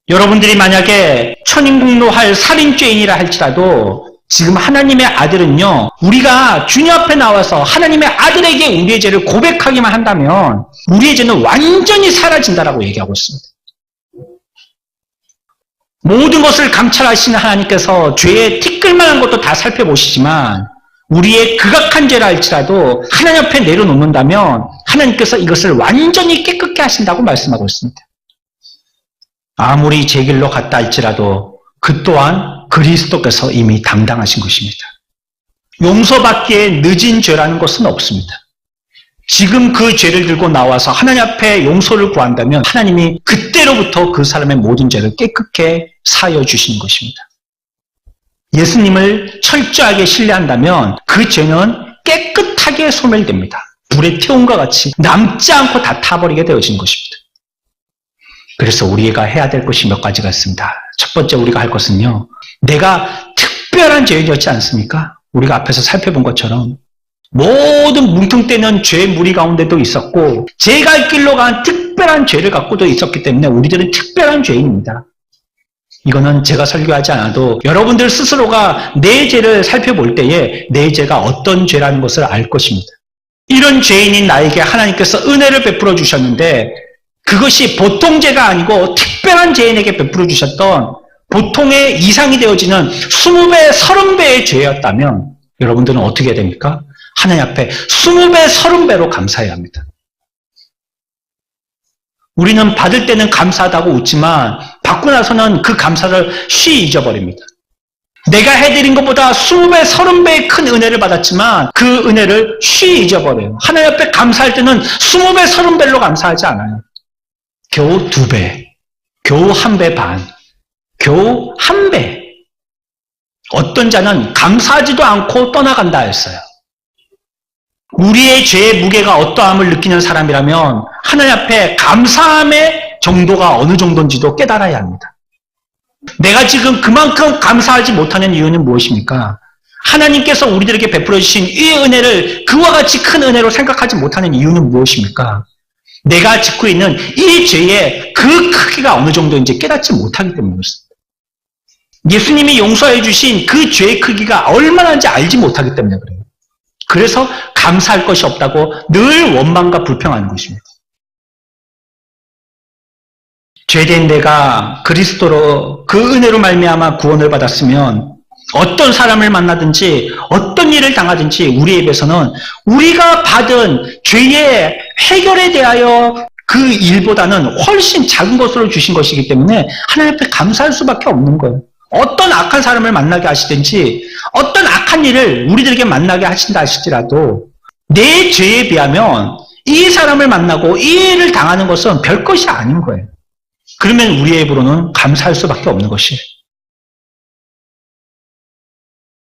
여러분들이 만약에 천인국노할 살인죄인이라 할지라도 지금 하나님의 아들은요, 우리가 주님 앞에 나와서 하나님의 아들에게 우리의 죄를 고백하기만 한다면 우리의 죄는 완전히 사라진다라고 얘기하고 있습니다. 모든 것을 감찰하시는 하나님께서 죄의 티끌만한 것도 다 살펴보시지만 우리의 극악한 죄라 할지라도 하나님 앞에 내려놓는다면 하나님께서 이것을 완전히 깨끗게 하신다고 말씀하고 있습니다. 아무리 제 길로 갔다 할지라도 그 또한 그리스도께서 이미 담당하신 것입니다. 용서받기에 늦은 죄라는 것은 없습니다. 지금 그 죄를 들고 나와서 하나님 앞에 용서를 구한다면 하나님이 그때로부터 그 사람의 모든 죄를 깨끗게 사하여 주시는 것입니다. 예수님을 철저하게 신뢰한다면 그 죄는 깨끗하게 소멸됩니다. 불에 태움과 같이 남지 않고 다 타버리게 되어지는 것입니다. 그래서 우리가 해야 될 것이 몇 가지가 있습니다. 첫 번째 우리가 할 것은요, 내가 특별한 죄인이었지 않습니까? 우리가 앞에서 살펴본 것처럼 모든 뭉텅대는 죄의 무리 가운데도 있었고 제 갈 길로 간 특별한 죄를 갖고도 있었기 때문에 우리들은 특별한 죄인입니다. 이거는 제가 설교하지 않아도 여러분들 스스로가 내 죄를 살펴볼 때에 내 죄가 어떤 죄라는 것을 알 것입니다. 이런 죄인인 나에게 하나님께서 은혜를 베풀어 주셨는데 그것이 보통 죄가 아니고 특별한 죄인에게 베풀어 주셨던 보통의 이상이 되어지는 20배, 30배의 죄였다면 여러분들은 어떻게 해야 됩니까? 하나님 앞에 20배, 30배로 감사해야 합니다. 우리는 받을 때는 감사하다고 웃지만 받고 나서는 그 감사를 쉬이 잊어버립니다. 내가 해드린 것보다 20배, 30배의 큰 은혜를 받았지만 그 은혜를 쉬이 잊어버려요. 하나님 앞에 감사할 때는 20배, 30배로 감사하지 않아요. 겨우 2배, 겨우 1배 반, 겨우 1배. 어떤 자는 감사하지도 않고 떠나간다 했어요. 우리의 죄의 무게가 어떠함을 느끼는 사람이라면 하나님 앞에 감사함의 정도가 어느 정도인지도 깨달아야 합니다. 내가 지금 그만큼 감사하지 못하는 이유는 무엇입니까? 하나님께서 우리들에게 베풀어 주신 이 은혜를 그와 같이 큰 은혜로 생각하지 못하는 이유는 무엇입니까? 내가 짓고 있는 이 죄의 그 크기가 어느 정도인지 깨닫지 못하기 때문이었습니다. 예수님이 용서해 주신 그 죄의 크기가 얼마나인지 알지 못하기 때문에 그래요. 그래서 감사할 것이 없다고 늘 원망과 불평하는 것입니다. 죄된 내가 그리스도로 그 은혜로 말미암아 구원을 받았으면 어떤 사람을 만나든지 어떤 일을 당하든지 우리 입에서는 우리가 받은 죄의 해결에 대하여 그 일보다는 훨씬 작은 것으로 주신 것이기 때문에 하나님 앞에 감사할 수밖에 없는 거예요. 어떤 악한 사람을 만나게 하시든지 어떤 악한 일을 우리들에게 만나게 하신다 하실지라도 내 죄에 비하면 이 사람을 만나고 이 일을 당하는 것은 별것이 아닌 거예요. 그러면 우리의 입으로는 감사할 수밖에 없는 것이에요.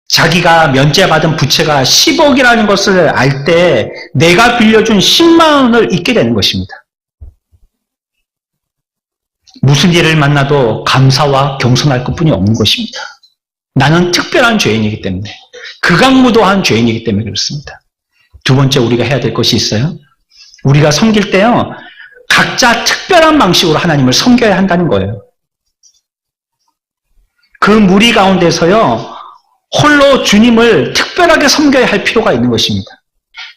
자기가 면제받은 부채가 10억이라는 것을 알 때 내가 빌려준 10만 원을 잊게 되는 것입니다. 무슨 일을 만나도 감사와 겸손할 것뿐이 없는 것입니다. 나는 특별한 죄인이기 때문에, 극악무도한 죄인이기 때문에 그렇습니다. 두 번째 우리가 해야 될 것이 있어요. 우리가 섬길 때요, 각자 특별한 방식으로 하나님을 섬겨야 한다는 거예요. 그 무리 가운데서요, 홀로 주님을 특별하게 섬겨야 할 필요가 있는 것입니다.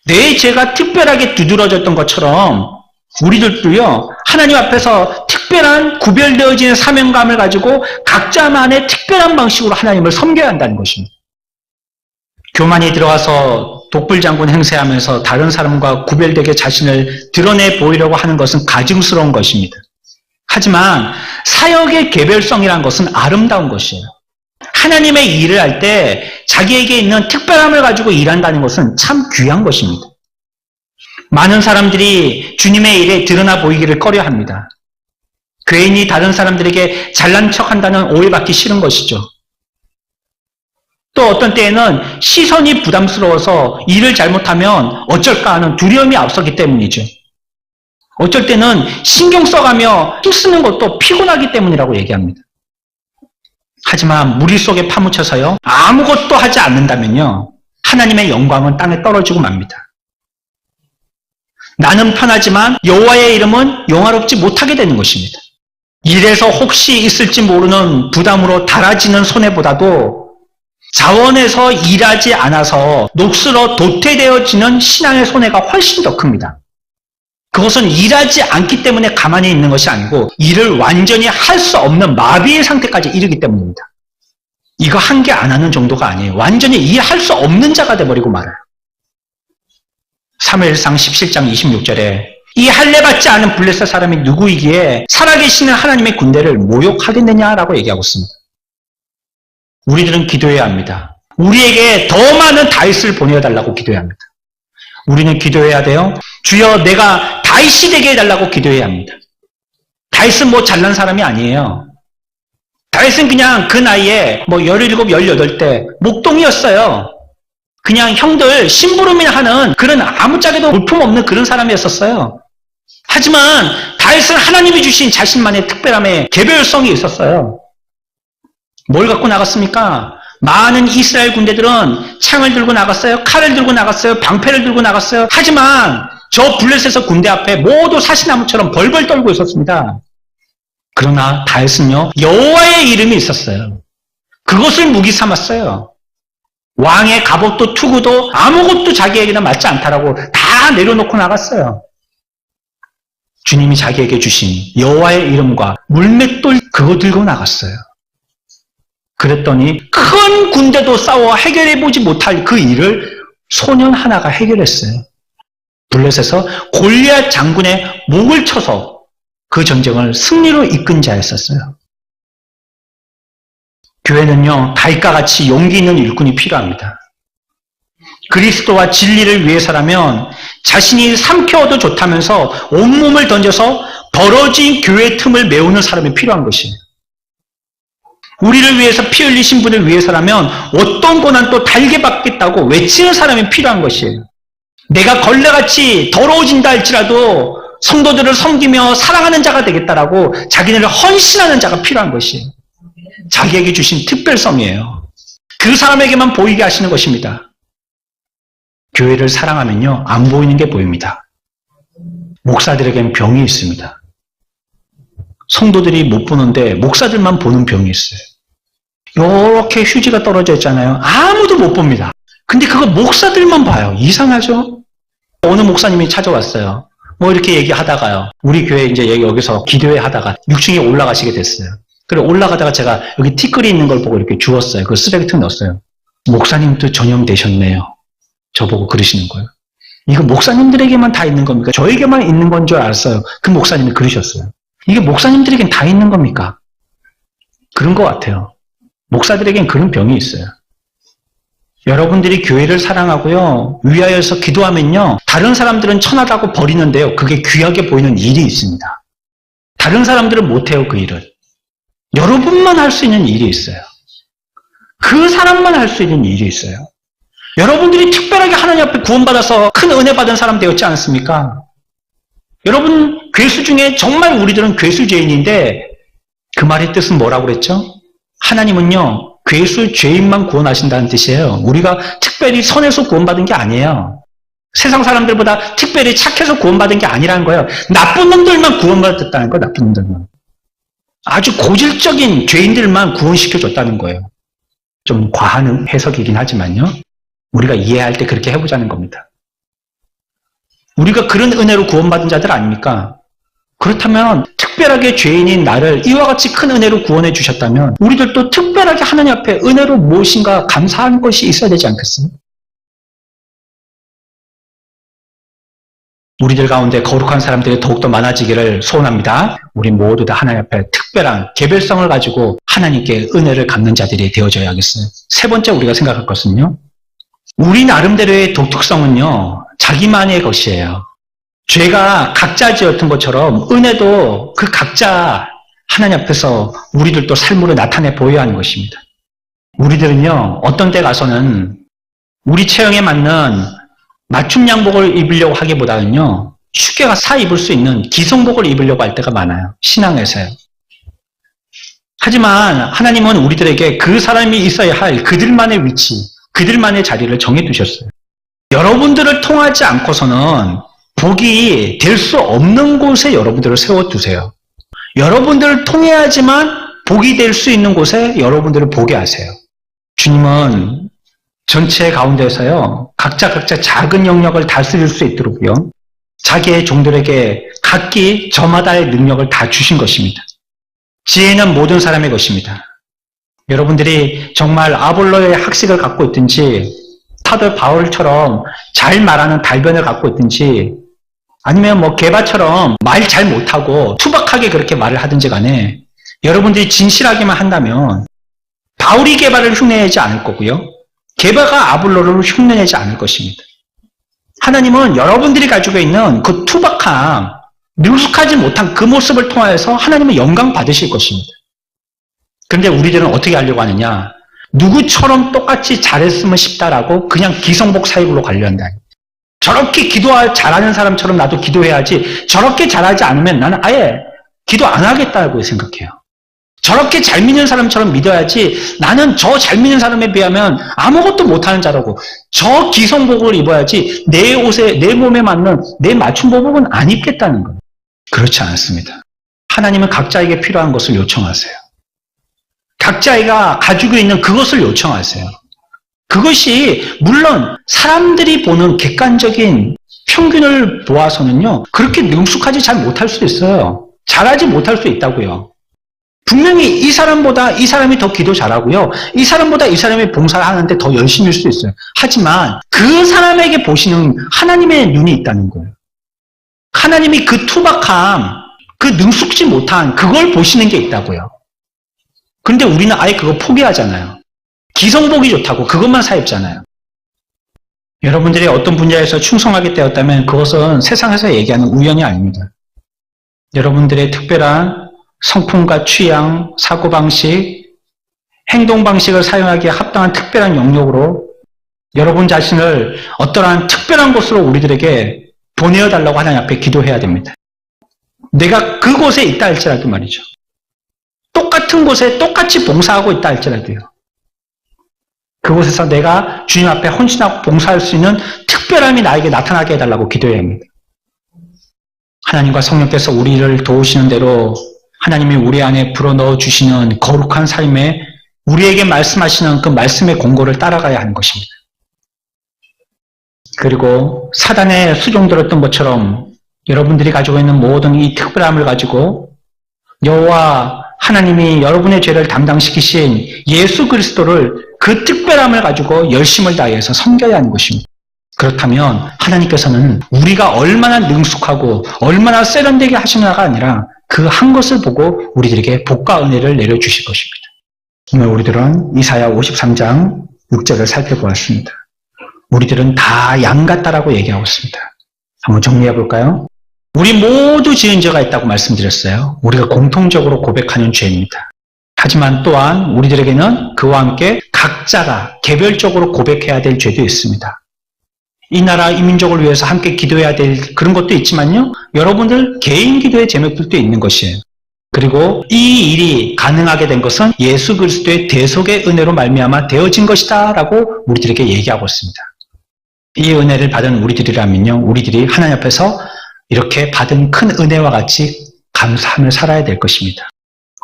내 죄가 특별하게 두드러졌던 것처럼 우리들도요, 하나님 앞에서 특별한 구별되어진 사명감을 가지고 각자만의 특별한 방식으로 하나님을 섬겨야 한다는 것입니다. 교만이 들어와서 독불장군 행세하면서 다른 사람과 구별되게 자신을 드러내 보이려고 하는 것은 가증스러운 것입니다. 하지만 사역의 개별성이라는 것은 아름다운 것이에요. 하나님의 일을 할 때 자기에게 있는 특별함을 가지고 일한다는 것은 참 귀한 것입니다. 많은 사람들이 주님의 일에 드러나 보이기를 꺼려합니다. 괜히 다른 사람들에게 잘난 척한다는 오해받기 싫은 것이죠. 또 어떤 때에는 시선이 부담스러워서 일을 잘못하면 어쩔까 하는 두려움이 앞서기 때문이죠. 어쩔 때는 신경 써가며 힘쓰는 것도 피곤하기 때문이라고 얘기합니다. 하지만 무리 속에 파묻혀서요, 아무것도 하지 않는다면요, 하나님의 영광은 땅에 떨어지고 맙니다. 나는 편하지만 여호와의 이름은 영화롭지 못하게 되는 것입니다. 일에서 혹시 있을지 모르는 부담으로 달아지는 손해보다도 자원에서 일하지 않아서 녹슬어 도태되어지는 신앙의 손해가 훨씬 더 큽니다. 그것은 일하지 않기 때문에 가만히 있는 것이 아니고 일을 완전히 할 수 없는 마비의 상태까지 이르기 때문입니다. 이거 한 개 안 하는 정도가 아니에요. 완전히 일할 수 없는 자가 돼버리고 말아요. 사무엘상 17장 26절에 이 할례받지 않은 블레셋 사람이 누구이기에 살아계시는 하나님의 군대를 모욕하겠느냐라고 얘기하고 있습니다. 우리들은 기도해야 합니다. 우리에게 더 많은 다윗을 보내달라고 기도해야 합니다. 우리는 기도해야 돼요. 주여 내가 다윗이 되게 해달라고 기도해야 합니다. 다윗은 뭐 잘난 사람이 아니에요. 다윗은 그냥 그 나이에 17, 18대 목동이었어요. 그냥 형들 심부름이나 하는 그런 아무짝에도 볼품없는 그런 사람이었었어요. 하지만 다윗은 하나님이 주신 자신만의 특별함에 개별성이 있었어요. 뭘 갖고 나갔습니까? 많은 이스라엘 군대들은 창을 들고 나갔어요. 칼을 들고 나갔어요. 방패를 들고 나갔어요. 하지만 저 블레셋 군대 앞에 모두 사시나무처럼 벌벌 떨고 있었습니다. 그러나 다윗은요, 여호와의 이름이 있었어요. 그것을 무기 삼았어요. 왕의 갑옷도 투구도 아무것도 자기에게는 맞지 않다라고 다 내려놓고 나갔어요. 주님이 자기에게 주신 여호와의 이름과 물맷돌 그거 들고 나갔어요. 그랬더니 큰 군대도 싸워 해결해보지 못할 그 일을 소년 하나가 해결했어요. 블레셋에서 골리앗 장군의 목을 쳐서 그 전쟁을 승리로 이끈 자였었어요. 교회는요, 다윗과 같이 용기 있는 일꾼이 필요합니다. 그리스도와 진리를 위해서라면 자신이 삼켜도 좋다면서 온몸을 던져서 벌어진 교회 틈을 메우는 사람이 필요한 것이에요. 우리를 위해서 피 흘리신 분을 위해서라면 어떤 고난도 달게 받겠다고 외치는 사람이 필요한 것이에요. 내가 걸레같이 더러워진다 할지라도 성도들을 섬기며 사랑하는 자가 되겠다라고 자기네를 헌신하는 자가 필요한 것이에요. 자기에게 주신 특별성이에요. 그 사람에게만 보이게 하시는 것입니다. 교회를 사랑하면요, 안 보이는 게 보입니다. 목사들에겐 병이 있습니다. 성도들이 못 보는데 목사들만 보는 병이 있어요. 이렇게 휴지가 떨어져 있잖아요. 아무도 못 봅니다. 근데 그거 목사들만 봐요. 이상하죠? 어느 목사님이 찾아왔어요. 뭐 이렇게 얘기하다가요. 우리 교회 이제 여기서 기도회 하다가 6층에 올라가시게 됐어요. 그래 올라가다가 제가 여기 티끌이 있는 걸 보고 이렇게 주웠어요. 그 쓰레기통에 넣었어요. 목사님도 전염되셨네요. 저보고 그러시는 거예요. 이거 목사님들에게만 다 있는 겁니까? 저에게만 있는 건 줄 알았어요. 그 목사님이 그러셨어요. 이게 목사님들에겐 다 있는 겁니까? 그런 것 같아요. 목사들에겐 그런 병이 있어요. 여러분들이 교회를 사랑하고요, 위하여서 기도하면요, 다른 사람들은 천하다고 버리는데요, 그게 귀하게 보이는 일이 있습니다. 다른 사람들은 못해요, 그 일을. 여러분만 할 수 있는 일이 있어요. 그 사람만 할 수 있는 일이 있어요. 여러분들이 특별하게 하나님 앞에 구원받아서 큰 은혜 받은 사람 되었지 않습니까? 여러분, 괴수 중에 정말 우리들은 괴수 죄인인데 그 말의 뜻은 뭐라고 그랬죠? 하나님은요, 괴수 죄인만 구원하신다는 뜻이에요. 우리가 특별히 선해서 구원받은 게 아니에요. 세상 사람들보다 특별히 착해서 구원받은 게 아니라는 거예요. 나쁜 놈들만 구원받았다는 거예요. 나쁜 놈들만. 아주 고질적인 죄인들만 구원시켜줬다는 거예요. 좀 과한 해석이긴 하지만요. 우리가 이해할 때 그렇게 해보자는 겁니다. 우리가 그런 은혜로 구원받은 자들 아닙니까? 그렇다면 특별하게 죄인인 나를 이와 같이 큰 은혜로 구원해 주셨다면 우리들도 특별하게 하나님 앞에 은혜로 무엇인가 감사한 것이 있어야 되지 않겠습니까? 우리들 가운데 거룩한 사람들이 더욱더 많아지기를 소원합니다. 우리 모두 다 하나님 앞에 특별한 개별성을 가지고 하나님께 은혜를 갚는 자들이 되어져야 하겠어요. 세 번째 우리가 생각할 것은요, 우리 나름대로의 독특성은요, 자기만의 것이에요. 죄가 각자 지었던 것처럼 은혜도 그 각자 하나님 앞에서 우리들도 삶으로 나타내 보여야 하는 것입니다. 우리들은요, 어떤 데 가서는 우리 체형에 맞는 맞춤 양복을 입으려고 하기보다는요, 쉽게 사 입을 수 있는 기성복을 입으려고 할 때가 많아요. 신앙에서요. 하지만 하나님은 우리들에게 그 사람이 있어야 할 그들만의 위치, 그들만의 자리를 정해두셨어요. 여러분들을 통하지 않고서는 복이 될 수 없는 곳에 여러분들을 세워두세요. 여러분들을 통해야지만 복이 될 수 있는 곳에 여러분들을 보게 하세요. 주님은 전체 가운데서요, 각자 작은 영역을 다스릴 수 있도록요, 자기의 종들에게 각기 저마다의 능력을 다 주신 것입니다. 지혜는 모든 사람의 것입니다. 여러분들이 정말 아볼로의 학식을 갖고 있든지 사도 바울처럼 잘 말하는 달변을 갖고 있든지 아니면 뭐 게바처럼 말 잘 못하고 투박하게 그렇게 말을 하든지 간에 여러분들이 진실하게만 한다면 바울이 게바를 흉내내지 않을 거고요, 게바가 아볼로를 흉내내지 않을 것입니다. 하나님은 여러분들이 가지고 있는 그 투박함, 능숙하지 못한 그 모습을 통하여서 하나님은 영광 받으실 것입니다. 그런데 우리들은 어떻게 하려고 하느냐, 누구처럼 똑같이 잘했으면 싶다라고 그냥 기성복 사입으로 관련한다. 저렇게 잘하는 사람처럼 나도 기도해야지, 저렇게 잘하지 않으면 나는 아예 기도 안 하겠다고 생각해요. 저렇게 잘 믿는 사람처럼 믿어야지, 나는 저 잘 믿는 사람에 비하면 아무것도 못하는 자라고, 저 기성복을 입어야지 내 옷에, 내 몸에 맞는 내 맞춤복은 안 입겠다는 거예요. 그렇지 않습니다. 하나님은 각자에게 필요한 것을 요청하세요. 각자가 가지고 있는 그것을 요청하세요. 그것이 물론 사람들이 보는 객관적인 평균을 보아서는요, 그렇게 능숙하지 잘 못할 수도 있어요. 잘하지 못할 수 있다고요. 분명히 이 사람보다 이 사람이 더 기도 잘하고요, 이 사람보다 이 사람이 봉사를 하는데 더 열심일 수도 있어요. 하지만 그 사람에게 보시는 하나님의 눈이 있다는 거예요. 하나님이 그 투박함, 그 능숙지 못한 그걸 보시는 게 있다고요. 그런데 우리는 아예 그거 포기하잖아요. 기성복이 좋다고 그것만 사입잖아요. 여러분들이 어떤 분야에서 충성하게 되었다면 그것은 세상에서 얘기하는 우연이 아닙니다. 여러분들의 특별한 성품과 취향, 사고방식, 행동방식을 사용하기에 합당한 특별한 영역으로 여러분 자신을 어떠한 특별한 곳으로 우리들에게 보내어달라고 하나님 앞에 기도해야 됩니다. 내가 그곳에 있다 할지라도 말이죠. 똑같은 곳에 똑같이 봉사하고 있다 할지라도요. 그곳에서 내가 주님 앞에 헌신하고 봉사할 수 있는 특별함이 나에게 나타나게 해달라고 기도해야 합니다. 하나님과 성령께서 우리를 도우시는 대로 하나님이 우리 안에 불어넣어 주시는 거룩한 삶에 우리에게 말씀하시는 그 말씀의 공고를 따라가야 하는 것입니다. 그리고 사단의 수종 들었던 것처럼 여러분들이 가지고 있는 모든 이 특별함을 가지고 여호와 하나님이 여러분의 죄를 담당시키신 예수 그리스도를 그 특별함을 가지고 열심을 다해서 섬겨야 하는 것입니다. 그렇다면 하나님께서는 우리가 얼마나 능숙하고 얼마나 세련되게 하시느냐가 아니라 그 한 것을 보고 우리들에게 복과 은혜를 내려주실 것입니다. 오늘 우리들은 이사야 53장 6절을 살펴보았습니다. 우리들은 다 양 같다라고 얘기하고 있습니다. 한번 정리해 볼까요? 우리 모두 지은 죄가 있다고 말씀드렸어요. 우리가 공통적으로 고백하는 죄입니다. 하지만 또한 우리들에게는 그와 함께 각자가 개별적으로 고백해야 될 죄도 있습니다. 이 나라 이 민족을 위해서 함께 기도해야 될 그런 것도 있지만요, 여러분들 개인 기도의 제목들도 있는 것이에요. 그리고 이 일이 가능하게 된 것은 예수 그리스도의 대속의 은혜로 말미암아 되어진 것이다 라고 우리들에게 얘기하고 있습니다. 이 은혜를 받은 우리들이라면요, 우리들이 하나님 앞에서 이렇게 받은 큰 은혜와 같이 감사하며 살아야 될 것입니다.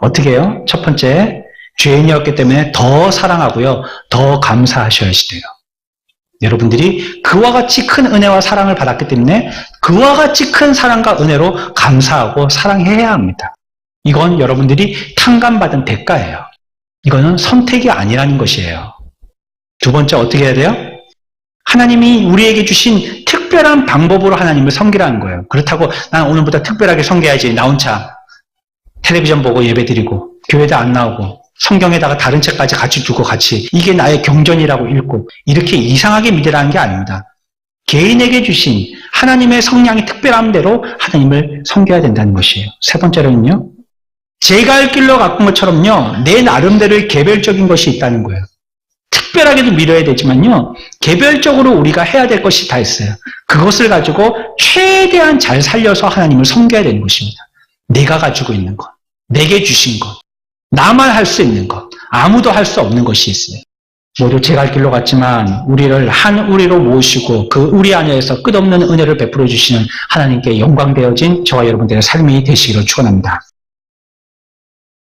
어떻게 해요? 첫 번째, 죄인이었기 때문에 더 사랑하고요, 더 감사하셔야지 돼요. 여러분들이 그와 같이 큰 은혜와 사랑을 받았기 때문에 그와 같이 큰 사랑과 은혜로 감사하고 사랑해야 합니다. 이건 여러분들이 탕감받은 대가예요. 이거는 선택이 아니라는 것이에요. 두 번째, 어떻게 해야 돼요? 하나님이 우리에게 주신 특별한 방법으로 하나님을 섬기라는 거예요. 그렇다고 난 오늘부터 특별하게 섬겨야지, 나 혼자 텔레비전 보고 예배드리고 교회도 안 나오고 성경에다가 다른 책까지 같이 두고 같이 이게 나의 경전이라고 읽고 이렇게 이상하게 믿으라는 게 아닙니다. 개인에게 주신 하나님의 성량이 특별한 대로 하나님을 섬겨야 된다는 것이에요. 세 번째로는요, 제가 할 길로 가꾼 것처럼요, 내 나름대로의 개별적인 것이 있다는 거예요. 특별하게도 믿어야 되지만요, 개별적으로 우리가 해야 될 것이 다 있어요. 그것을 가지고 최대한 잘 살려서 하나님을 섬겨야 되는 것입니다. 내가 가지고 있는 것, 내게 주신 것, 나만 할 수 있는 것, 아무도 할 수 없는 것이 있어요. 모두 제가 할 길로 갔지만 우리를 한 우리로 모으시고 그 우리 안에서 끝없는 은혜를 베풀어 주시는 하나님께 영광되어진 저와 여러분들의 삶이 되시기를 축원합니다.